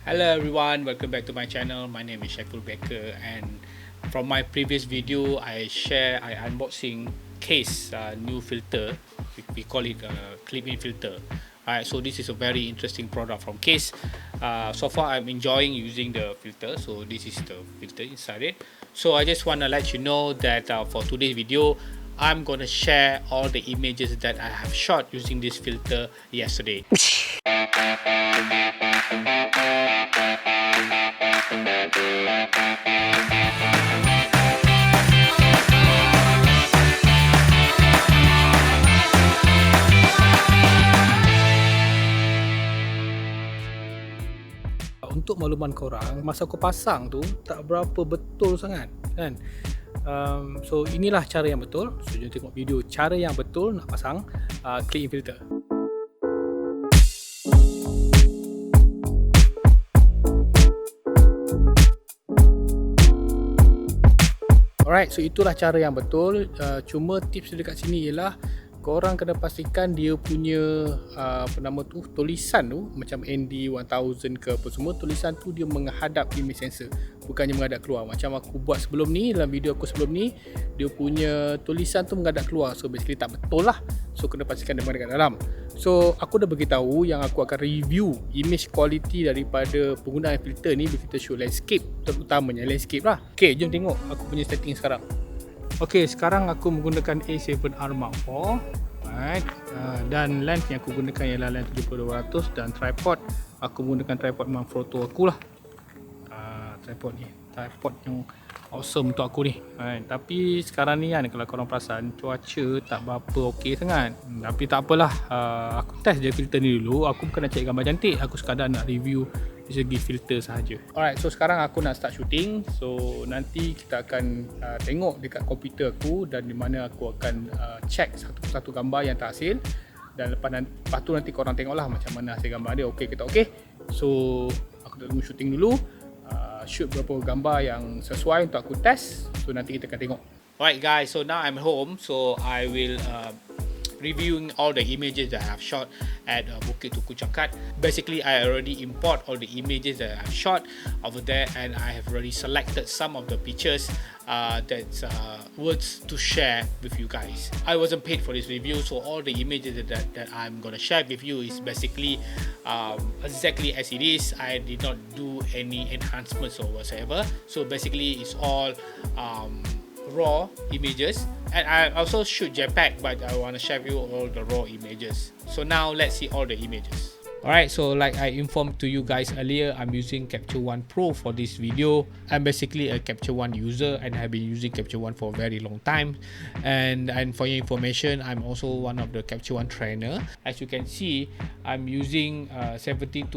Hello everyone, welcome back to my channel. My name is Shaiful Becker, and from my previous video I unboxing KASE new filter. We call it clip-in filter. Alright, so this is a very interesting product from KASE. So far I'm enjoying using the filter. So this is the filter inside it. So I just want to let you know that for today's video I'm gonna share all the images that I have shot using this filter yesterday. Untuk makluman korang, masa aku pasang tu tak berapa betul sangat kan. So inilah cara yang betul. So jom tengok video cara yang betul nak pasang clip-in filter. Alright, so itulah cara yang betul. Cuma tips dekat sini ialah korang kena pastikan dia punya tulisan tu macam ND1000 ke apa semua, tulisan tu dia menghadap image sensor, bukannya menghadap keluar. Macam aku buat sebelum ni, dalam video aku sebelum ni, dia punya tulisan tu menghadap keluar. So basically tak betul lah. So kena pastikan dia menghadap kat dalam. So aku dah beritahu yang aku akan review image quality daripada penggunaan filter ni bila kita shoot landscape, terutamanya landscape lah. Okay, jom tengok aku punya setting sekarang. Ok, sekarang aku menggunakan A7R Mark IV, right. Dan lens yang aku gunakan ialah lens 70-200, dan tripod aku menggunakan tripod Manfrotto aku lah. Tripod ni, tripod yang awesome untuk aku ni, right. Tapi sekarang ni kan, kalau korang perasan cuaca tak berapa ok sangat. Tapi tak apalah, aku test je filter ni dulu. Aku bukan nak cari gambar cantik, aku sekadar nak review dari segi filter sahaja. Alright, so sekarang aku nak start shooting. So nanti kita akan tengok dekat komputer aku, dan di mana aku akan check satu persatu gambar yang terhasil. Dan lepas tu nanti korang tengoklah macam mana hasil gambar dia, okey ke tak okey. So aku tunggu shooting dulu, shoot beberapa gambar yang sesuai untuk aku test. So nanti kita akan tengok. Alright guys, so now I'm home. So I will reviewing all the images that I have shot at Bukit Tuku Cangkat. Basically, I already import all the images that I've shot over there, and I have already selected some of the pictures that's worth to share with you guys. I wasn't paid for this review, so all the images that I'm gonna share with you is basically exactly as it is. I did not do any enhancements or whatsoever. So basically, it's all raw images, and I also shoot JPEG, but I want to share with you all the raw images. So now let's see all the images. Alright, so like I informed to you guys earlier, I'm using Capture One Pro for this video. I'm basically a Capture One user, and I've been using Capture One for a very long time. And for your information, I'm also one of the Capture One trainer. As you can see, I'm using 70-200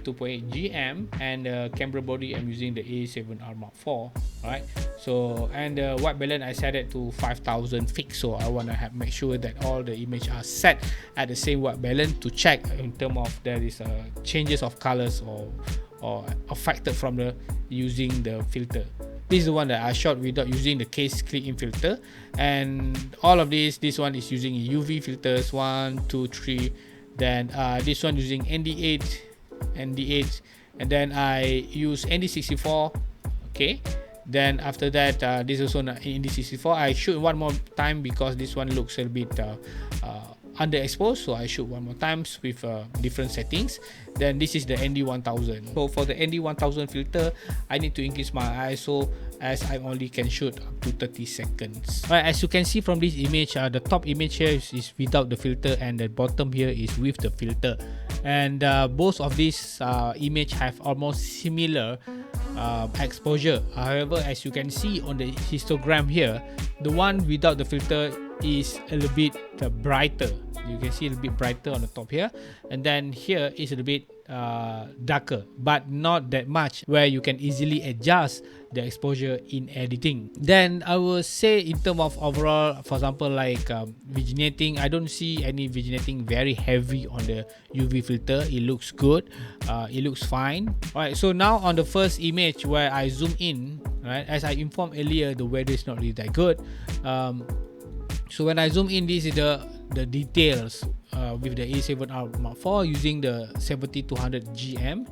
f2.8 GM, and camera body I'm using the A7R Mark IV. Alright, so and the white balance I set it to 5000 fix, so I want to make sure that all the image are set at the same white balance to check in terms of there is changes of colors or affected from the using the filter. This is the one that I shot without using the KASE clip-in filter, and all of this one is using UV filters 1, 2, 3. Then this one using ND8, and then I use ND64. Okay, then after that this is also ND64. I shoot one more time because this one looks a bit underexposed, so I shoot one more times with different settings. Then this is the ND1000. So for the ND1000 filter, I need to increase my ISO, as I only can shoot up to 30 seconds. Right, as you can see from this image, the top image here is without the filter, and the bottom here is with the filter. And both of these image have almost similar exposure. However, as you can see on the histogram here, the one without the filter is a little bit brighter. You can see a little bit brighter on the top here, and then here is a little bit darker, but not that much, where you can easily adjust the exposure in editing. Then I will say in terms of overall, for example, like vigneting, I don't see any vigneting very heavy on the UV filter. It looks good, it looks fine. Alright, so now on the first image where I zoom in, right, as I informed earlier, the weather is not really that good. So when I zoom in, this is the details with the A7R Mark IV using the 7200 GM,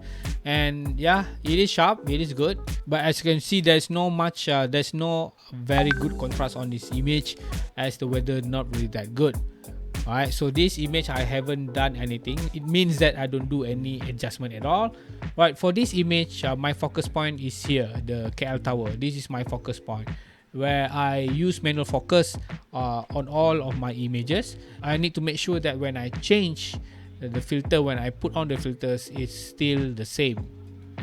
and yeah, it is sharp, it is good, but as you can see, there's no very good contrast on this image, as the weather not really that good. Alright, so this image I haven't done anything. It means that I don't do any adjustment at all. Right, for this image, my focus point is here, the KL tower. This is my focus point, where I use manual focus on all of my images. I need to make sure that when I change the filter, when I put on the filters, it's still the same.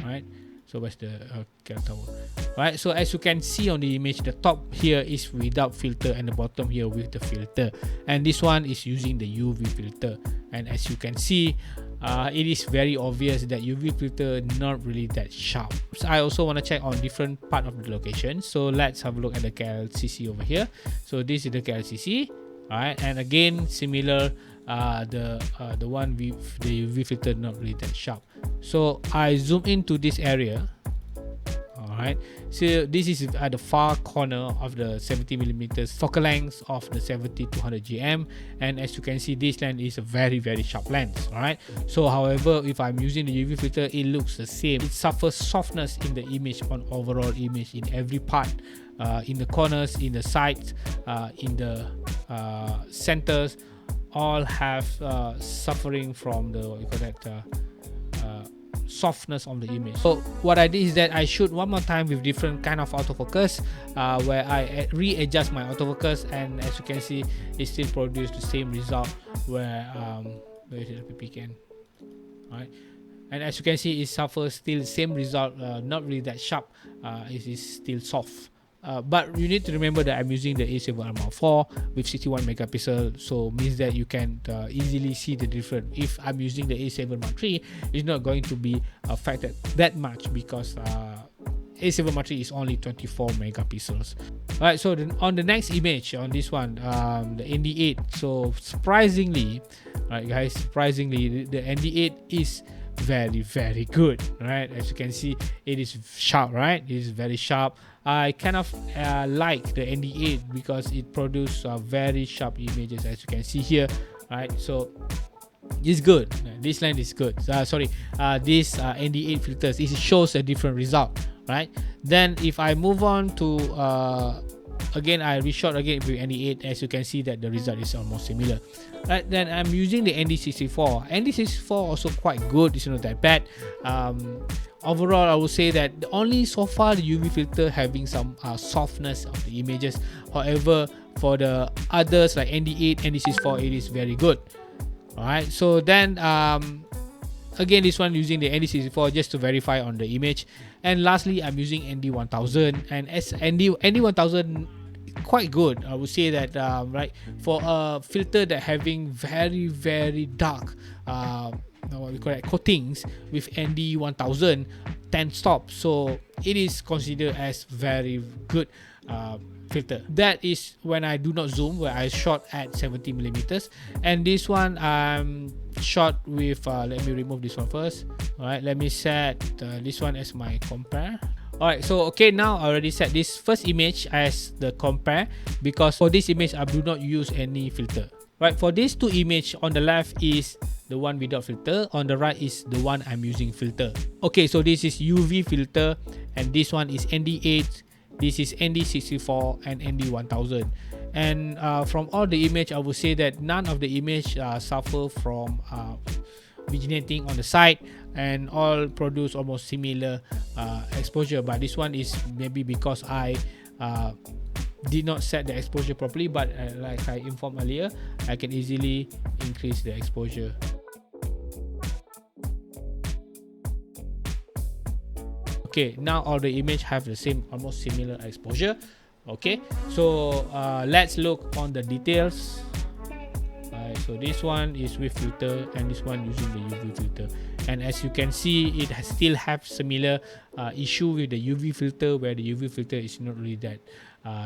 Right, so where's the KL tower? Right, so as you can see on the image, the top here is without filter and the bottom here with the filter, and this one is using the UV filter. And as you can see, it is very obvious that UV filter not really that sharp. So I also want to check on different part of the location, so let's have a look at the KLCC over here. So this is the KLCC. Alright, and again similar, the one with the UV filter not really that sharp. So I zoom into this area. Alright, so this is at the far corner of the 70mm focal length of the 70-200 GM, and as you can see, this lens is a very sharp lens. Alright, so however, if I'm using the UV filter, it looks the same. It suffers softness in the image, on overall image, in every part, in the corners, in the sides, in the centers, all have suffering from the, what you call that, softness of the image. So what I did is that I shoot one more time with different kind of autofocus, where I readjust my autofocus, and as you can see, it still produced the same result, where is it, the PPCam? Alright, and as you can see, it suffers still the same result, not really that sharp. It is still soft. But you need to remember that I'm using the A7R Mark IV with 61 megapixel, so means that you can easily see the difference. If I'm using the A7 Mark III, it's not going to be affected that much, because A7 Mark III is only 24 megapixels. Alright, so on the next image, on this one, the ND8. So surprisingly, right guys, surprisingly, the ND8 is very good. Right, as you can see, it is sharp. Right, it is very sharp. I kind of like the ND8 because it produces very sharp images, as you can see here. Right, so it's good. This lens is good. This ND8 filters, it shows a different result. Right, then if I move on to again, I reshot again with ND8. As you can see that the result is almost similar. Right, then I'm using the ND64. ND64 also quite good. It's not that bad. Overall, I would say that only so far the UV filter having some softness of the images. However, for the others like ND8, ND64, it is very good. Alright, so then again, this one using the ND64 just to verify on the image. And lastly, I'm using ND1000, and as ND1000 quite good. I would say that right, for a filter that having very dark what we call it, coatings with ND1000 10 stop, so it is considered as very good filter. That is when I do not zoom, where I shot at 70mm, and this one I'm shot with let me remove this one first. Alright, let me set this one as my compare. Alright, so okay, now I already set this first image as the compare, because for this image I do not use any filter. Right, for these two images, on the left is the one without filter, on the right is the one I'm using filter. Okay, so this is UV filter, and this one is ND8, this is ND64 and ND1000. And from all the image, I would say that none of the image suffer from vigneting on the side, and all produce almost similar exposure. But this one is maybe because I did not set the exposure properly, but like I informed earlier, I can easily increase the exposure. Okay, now all the image have the same, almost similar exposure. Okay, so let's look on the details. So this one is with filter, and this one using the UV filter. And as you can see, it still have similar issue with the UV filter, where the UV filter is not really that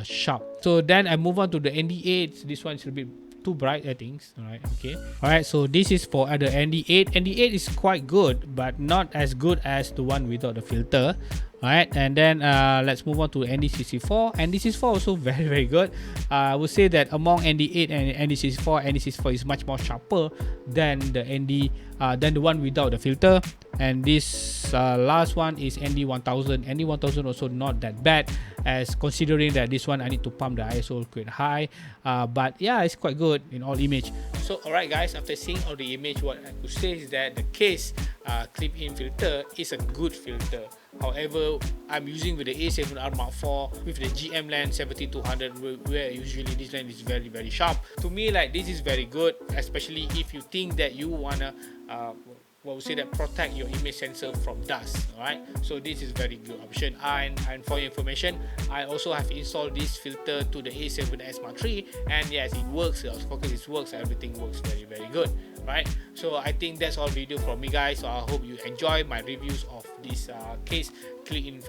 sharp. So then I move on to the ND8. This one is a bit too bright, I think. Alright, okay. Alright, so this is for the ND8. ND8 is quite good, but not as good as the one without the filter. Alright, and then let's move on to ND64. ND64 also very good. I would say that among ND8 and ND64 is much more sharper than the than the one without the filter. And this last one is ND1000. ND1000 also not that bad, as considering that this one I need to pump the ISO quite high, but yeah, it's quite good in all image. So alright guys, after seeing all the image, what I could say is that the KASE clip-in filter is a good filter. However, I'm using with the A7R Mark IV with the GM lens 70-200, where usually this lens is very sharp. To me, like, this is very good, especially if you think that you wanna what we say that protect your image sensor from dust. Alright, so this is very good option. And for your information, I also have installed this filter to the A7S Mark III, and yes, it works. The autofocus it works, everything works very good. Right, so I think that's all video from me guys. So I hope you enjoy my reviews of this KASE clip-in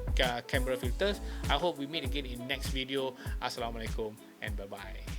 camera filters. I hope we meet again in next video. Assalamualaikum and bye bye.